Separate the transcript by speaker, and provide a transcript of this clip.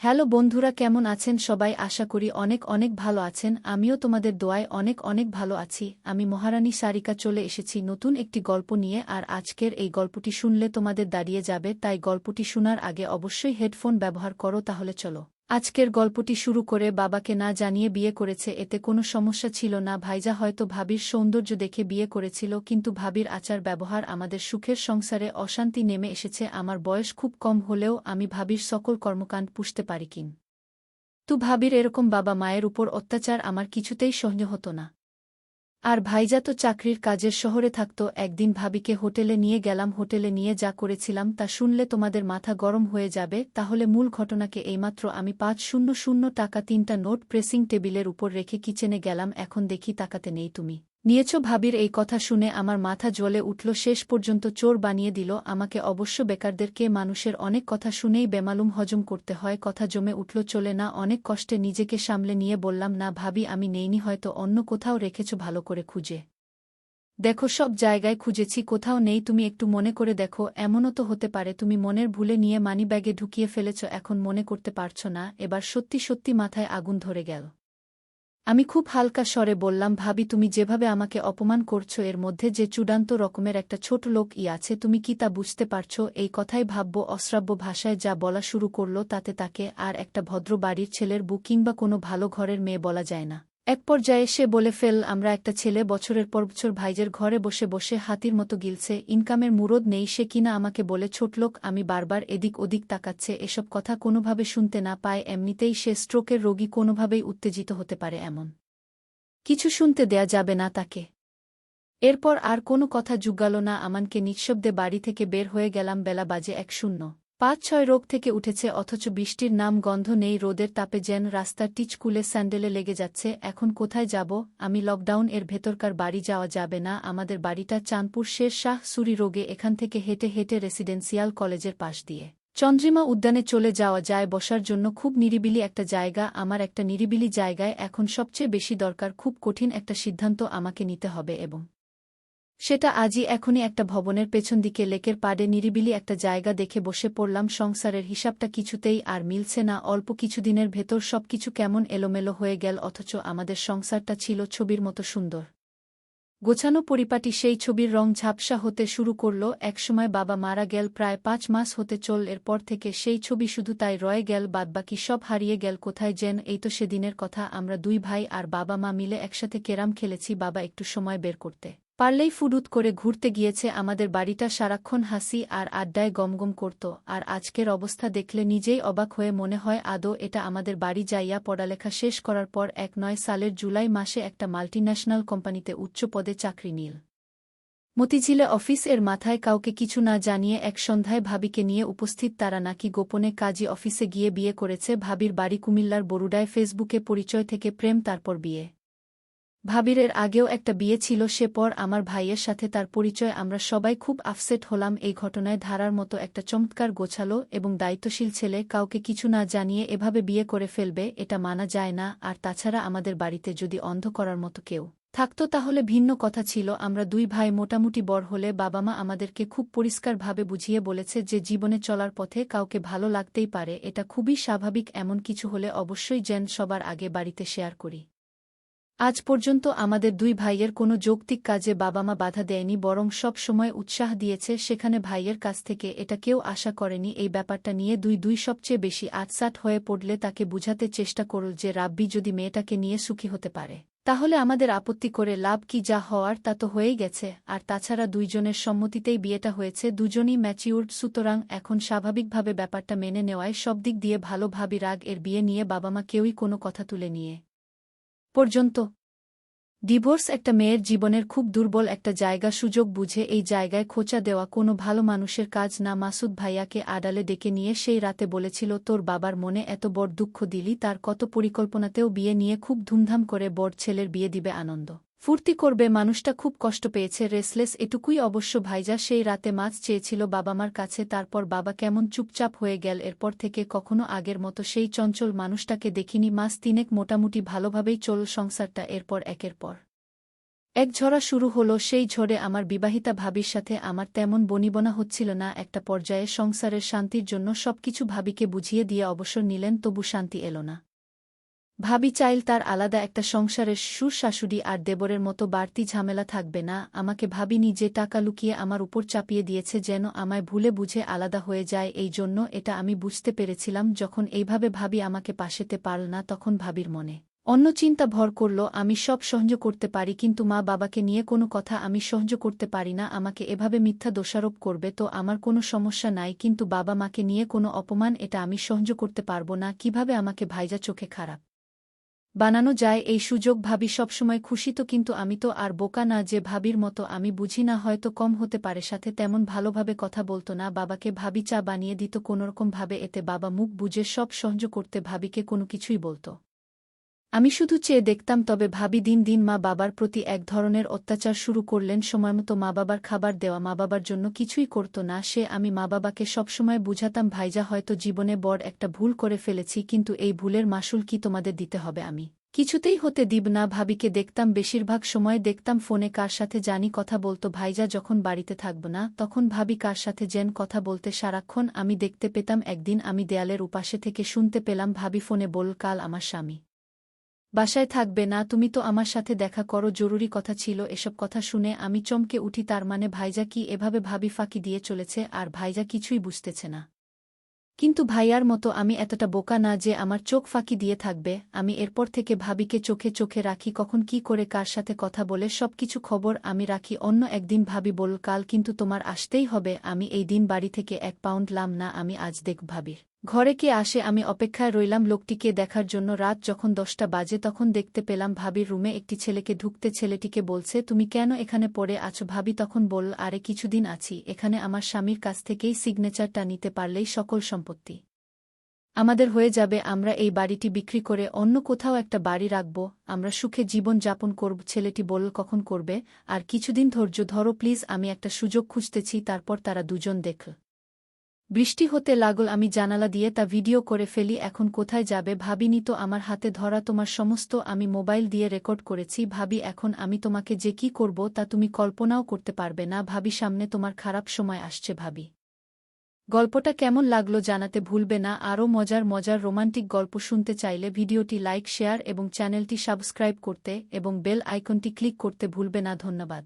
Speaker 1: Hello বন্ধুরা, কেমন আছেন সবাই? আশা করি অনেক অনেক ভালো আছেন। আমিও তোমাদের দোয়ায় অনেক অনেক ভালো আছি। আমি মহারানী সারিকা চলে এসেছি নতুন একটি গল্প নিয়ে। আর আজকের এই গল্পটি শুনলে তোমাদের দাঁড়িয়ে যাবে, তাই গল্পটি শোনার আগে অবশ্যই হেডফোন ব্যবহার করো। তাহলে চলো আজকের গল্পটি শুরু করে। বাবাকে না জানিয়ে বিয়ে করেছে, এতে কোনো সমস্যা ছিল না। ভাইজা হয়তো ভাবির সৌন্দর্য দেখে বিয়ে করেছিল, কিন্তু ভাবির আচার ব্যবহার আমাদের সুখের সংসারে অশান্তি নেমে এসেছে। আমার বয়স খুব কম হলেও আমি ভাবির সকল কর্মকাণ্ড পুষতে পারি, কিন্তু ভাবির এরকম বাবা মায়ের উপর অত্যাচার আমার কিছুতেই সহ্য হতো না। আর ভাইজা তো চাকরির কাজের শহরে থাকত। একদিন ভাবিকে হোটেলে নিয়ে গেলাম। হোটেলে নিয়ে যা করেছিলাম তা শুনলে তোমাদের মাথা গরম হয়ে যাবে। তাহলে মূল ঘটনাকে। এইমাত্র আমি ৫০০ টাকা ৩টা নোট প্রেসিং টেবিলের উপর রেখে কিচেনে গেলাম। এখন দেখি তাকাতে নেই তুমি। নিয়েছ? ভাবির এই কথা শুনে আমার মাথা জ্বলে উঠল। শেষ পর্যন্ত চোর বানিয়ে দিল আমাকে। অবশ্য বেকারদেরকে মানুষের অনেক কথা শুনেই বেমালুম হজম করতে হয়। কথা জমে উঠল। চলে না। অনেক কষ্টে নিজেকে সামলে নিয়ে বললাম, না ভাবি, আমি নেইনি, হয়তো অন্য কোথাও রেখেছ। ভালো করে খুঁজে দেখো, সব জায়গায় খুঁজেছি, কোথাও নেই। তুমি একটু মনে করে দেখো। এমনও তো হতে পারে তুমি মনের ভুলে নিয়ে মানিব্যাগে ঢুকিয়ে ফেলেছ, এখন মনে করতে পারছ না। এবার সত্যি সত্যি মাথায় আগুন ধরে গেল। আমি খুব হালকা স্বরে বললাম, ভাবি, তুমি যেভাবে আমাকে অপমান করছো, এর মধ্যে যে চূড়ান্ত রকমের একটা ছোট লোক আছে, তুমি কি তা বুঝতে পারছো? এই কথাই ভাবব অশ্রাব্য ভাষায় যা বলা শুরু করল, তাতে তাকে আর একটা ভদ্র বাড়ির ছেলের বউ কিংবা কোনো ভালো ঘরের মেয়ে বলা যায় না। এক পর্যায়ে সে বলে ফেল, আমরা একটা ছেলে বছরের পর বছর ভাইজের ঘরে বসে বসে হাতির মতো গিলছে, ইনকামের মুরদ নেই, সে কিনা আমাকে বলে ছোটলোক। আমি বারবার এদিক ওদিক তাকাচ্ছে। এসব কথা কোনোভাবে শুনতে না পায়। এমনিতেই সে স্ট্রোকের রোগী, কোনোভাবেই উত্তেজিত হতে পারে এমন কিছু শুনতে দেয়া যাবে না তাকে। এরপর আর কোনো কথা জুগাল না আমানকে। নিঃশব্দে বাড়ি থেকে বের হয়ে গেলাম। বেলা বাজে ১:০৫। রোগ থেকে উঠেছে, অথচ বৃষ্টির নাম গন্ধ নেই। রোদের তাপে যেন রাস্তার টিচকুলে স্যান্ডেলে লেগে যাচ্ছে। এখন কোথায় যাব আমি? লকডাউন এর ভেতরকার বাড়ি যাওয়া যাবে না। আমাদের বাড়িটা চাঁদপুর শের শাহ সুরি রোগে। এখান থেকে হেঁটে হেঁটে রেসিডেন্সিয়াল কলেজের পাশ দিয়ে চন্দ্রিমা উদ্যানে চলে যাওয়া যায়। বসার জন্য খুব নিরিবিলি একটা জায়গা। আমার একটা নিরিবিলি জায়গায় এখন সবচেয়ে বেশি দরকার। খুব কঠিন একটা সিদ্ধান্ত আমাকে নিতে হবে, এবং সেটা আজই, এখনই। একটা ভবনের পেছন দিকে লেকের পাড়ে নিরিবিলি একটা জায়গা দেখে বসে পড়লাম। সংসারের হিসাবটা কিছুতেই আর মিলছে না। অল্প কিছুদিনের ভেতর সবকিছু কেমন এলোমেলো হয়ে গেল, অথচ আমাদের সংসারটা ছিল ছবির মতো সুন্দর গোছানো পরিপাটি। সেই ছবির রং ঝাপসা হতে শুরু করল একসময়। বাবা মারা গেল, প্রায় ৫ মাস হতে চল। এরপর থেকে সেই ছবি শুধু তাই রয়ে গেল, বাদবাকি সব হারিয়ে গেল কোথায় যেন। এই তো সেদিনের কথা, আমরা দুই ভাই আর বাবা মা মিলে একসাথে ক্যারাম খেলেছি। বাবা একটু সময় বের করতে পারলেই ফুডুত করে ঘুরতে গিয়েছে। আমাদের বাড়িটা সারাক্ষণ হাসি আর আড্ডায় গমগম করত। আর আজকের অবস্থা দেখলে নিজেই অবাক হয়ে মনে হয়, আদৌ এটা আমাদের বাড়ি? যাইয়া পড়ালেখা শেষ করার পর ১৯ সালের জুলাই মাসে একটা মাল্টিন্যাশনাল কোম্পানিতে উচ্চ পদে চাকরি নিল। মতিঝিলে অফিস। এর মাথায় কাউকে কিছু না জানিয়ে এক সন্ধ্যায় ভাবিকে নিয়ে উপস্থিত। তারা নাকি গোপনে কাজী অফিসে গিয়ে বিয়ে করেছে। ভাবির বাড়ি কুমিল্লার বরুডায়। ফেসবুকে পরিচয় থেকে প্রেম, তারপর বিয়ে। ভাবির এর আগেও একটা বিয়ে ছিল, সে পর আমার ভাইয়ের সাথে তার পরিচয়। আমরা সবাই খুব আপসেট হলাম এই ঘটনায়। ধারার মতো একটা চমৎকার গোছালো এবং দায়িত্বশীল ছেলে কাউকে কিছু না জানিয়ে এভাবে বিয়ে করে ফেলবে, এটা মানা যায় না। আর তাছাড়া আমাদের বাড়িতে যদি অন্ধ করার মতো কেউ থাকতো তাহলে ভিন্ন কথা ছিল। আমরা দুই ভাই মোটামুটি বড় হলে বাবা মা আমাদেরকে খুব পরিষ্কারভাবে বুঝিয়ে বলেছে যে জীবনে চলার পথে কাউকে ভালো লাগতেই পারে, এটা খুবই স্বাভাবিক। এমন কিছু হলে অবশ্যই যেন সবার আগে বাড়িতে শেয়ার করি। আজ পর্যন্ত আমাদের দুই ভাইয়ের কোনো যৌক্তিক কাজে বাবা মা বাধা দেয়নি, বরং সব সময় উৎসাহ দিয়েছে। সেখানে ভাইয়ের কাছ থেকে এটা কেউ আশা করেনি। এই ব্যাপারটা নিয়ে দুই সবচেয়ে বেশি আটসাট হয়ে পড়লে তাকে বুঝাতে চেষ্টা করল যে রাব্বি যদি মেয়েটাকে নিয়ে সুখী হতে পারে তাহলে আমাদের আপত্তি করে লাভ কি? যা হওয়ার তা তো হয়েই গেছে। আর তাছাড়া দুইজনের সম্মতিতেই বিয়েটা হয়েছে, দুজনই ম্যাচিউরড, সুতরাং এখন স্বাভাবিকভাবে ব্যাপারটা মেনে নেওয়ায় সব দিক দিয়ে ভালো। ভাবি রাগ এর বিয়ে নিয়ে বাবা মা কেউই কোনো কথা তুলে নিয়ে পর্যন্ত ডিভোর্স একটা মেয়ের জীবনের খুব দুর্বল একটা জায়গা। সুযোগ বুঝে এই জায়গায় খোঁচা দেওয়া কোনো ভালো মানুষের কাজ না। মাসুদ ভাইয়াকে আড়ালে ডেকে নিয়ে সেই রাতে বলেছিল, তোর বাবার মনে এত বড় দুঃখ দিলি, তার কত পরিকল্পনাতেও বিয়ে নিয়ে খুব ধুমধাম করে বড় ছেলের বিয়ে দিবে, আনন্দ ফুর্তি করবে। মানুষটা খুব কষ্ট পেয়েছে, রেসলেস, এটুকুই। অবশ্য ভাইজা সেই রাতে মাছ চেয়েছিল বাবা মার কাছে। তারপর বাবা কেমন চুপচাপ হয়ে গেল। এরপর থেকে কখনো আগের মতো সেই চঞ্চল মানুষটাকে দেখিনি। মাস তিনেক মোটামুটি ভালোভাবেই চলল সংসারটা। এরপর একের পর এক ঝরা শুরু হলো, সেই ঝড়ে আমার বিবাহিতা ভাবির সাথে আমার তেমন বনিবনা হচ্ছিল না। একটা পর্যায়ে সংসারের শান্তির জন্য সবকিছু ভাবিকে বুঝিয়ে দিয়ে অবসর নিলেন, তবু শান্তি এল না। ভাবি চাইল তার আলাদা একটা সংসারের শ্বশুর শাশুড়ি আর দেবরের মতো বাড়তি ঝামেলা থাকবে না। আমাকে ভাবি নিজে টাকা লুকিয়ে আমার উপর চাপিয়ে দিয়েছে যেন আমায় ভুলে বুঝে আলাদা হয়ে যায়। এই জন্য এটা আমি বুঝতে পেরেছিলাম, যখন এইভাবে ভাবি আমাকে পাশেতে পারল না তখন ভাবির মনে অন্য চিন্তা ভর করল। আমি সব সহ্য করতে পারি, কিন্তু মা বাবাকে নিয়ে কোনো কথা আমি সহ্য করতে পারি না। আমাকে এভাবে মিথ্যা দোষারোপ করবে তো আমার কোনো সমস্যা নাই, কিন্তু বাবা মাকে নিয়ে কোনো অপমান, এটা আমি সহ্য করতে পারব না। কিভাবে আমাকে ভাইজা চোখে খারাপ বানানো যায় এই সুযোগ। ভাবি সবসময় খুশি তো, কিন্তু আমি তো আর বোকা না যে ভাবির মতো আমি বুঝি না, হয়তো কম হতে পারে। সাথে তেমন ভালোভাবে কথা বলতো না বাবাকে, ভাবি চা বানিয়ে দিত কোনোরকম ভাবে, এতে বাবা মুখ বুজে সব সহ্য করতে, ভাবিকে কোনো কিছুই বলতো। আমি শুধু চেয়ে দেখতাম। তবে ভাবি দিন দিন মা বাবার প্রতি এক ধরনের অত্যাচার শুরু করলেন। সময়মতো মা বাবার খাবার দেওয়া, মা বাবার জন্য কিছুই করত না সে। আমি মা বাবাকে সবসময় বুঝাতাম, ভাইজা হয়তো জীবনে বড় একটা ভুল করে ফেলেছি, কিন্তু এই ভুলের মাসুল কি তোমাদের দিতে হবে, আমি কিছুতেই হতে দিব না। ভাবিকে দেখতাম, বেশিরভাগ সময় দেখতাম ফোনে কার সাথে জানি কথা বলতো। ভাইজা যখন বাড়িতে থাকব না তখন ভাবি কার সাথে যেন কথা বলতে সারাক্ষণ আমি দেখতে পেতাম। একদিন আমি দেয়ালের উপাশে থেকে শুনতে পেলাম ভাবি ফোনে বলল, কাল আমার স্বামী বাসায় থাকবে না, তুমি তো আমার সাথে দেখা করো, জরুরি কথা ছিল। এসব কথা শুনে আমি চমকে উঠি। তার মানে ভাইজা কি এভাবে ভাবি ফাঁকি দিয়ে চলেছে, আর ভাইজা কিছুই বুঝতেছে না। কিন্তু ভাইয়ার মতো আমি এতটা বোকা না যে আমার চোখ ফাঁকি দিয়ে থাকবে। আমি এরপর থেকে ভাবিকে চোখে চোখে রাখি, কখন কি করে কার সাথে কথা বলে সবকিছু খবর আমি রাখি। অন্য একদিন ভাবি বলল, কাল কিন্তু তোমার আসতেই হবে। আমি এই দিন বাড়ি থেকে 1 পাউন্ড লাম না, আমি আজ দেখ ভাবির ঘরে কে আসে। আমি অপেক্ষায় রইলাম লোকটিকে দেখার জন্য। রাত যখন 10টা বাজে তখন দেখতে পেলাম ভাবির রুমে একটি ছেলেকে ঢুকতে। ছেলেটিকে বলছে, তুমি কেন এখানে পড়ে আছো? ভাবি তখন বলল, আরে কিছুদিন আছি এখানে, আমার স্বামীর কাছ থেকেই সিগনেচারটা নিতে পারলেই সকল সম্পত্তি আমাদের হয়ে যাবে। আমরা এই বাড়িটি বিক্রি করে অন্য কোথাও একটা বাড়ি রাখব, আমরা সুখে জীবন যাপন করব। ছেলেটি বলল, কখন করবে? আর কিছুদিন ধৈর্য ধরো প্লিজ, আমি একটা সুযোগ খুঁজতেছি। তারপর তারা দুজন দেখল বৃষ্টি হতে লাগল। আমি জানালা দিয়ে তা ভিডিও করে ফেলি। এখন কোথায় যাবে? ভাবিনি তো আমার হাতে ধরা তোমার সমস্ত আমি মোবাইল দিয়ে রেকর্ড করেছি। ভাবি এখন আমি তোমাকে যে কি করব তা তুমি কল্পনাও করতে পারবে না। ভাবি সামনে তোমার খারাপ সময় আসছে। ভাবি গল্পটা কেমন লাগলো জানাতে ভুলবে না। আরও মজার মজার রোমান্টিক গল্প শুনতে চাইলে ভিডিওটি লাইক, শেয়ার এবং চ্যানেলটি সাবস্ক্রাইব করতে এবং বেল আইকনটি ক্লিক করতে ভুলবে না। ধন্যবাদ।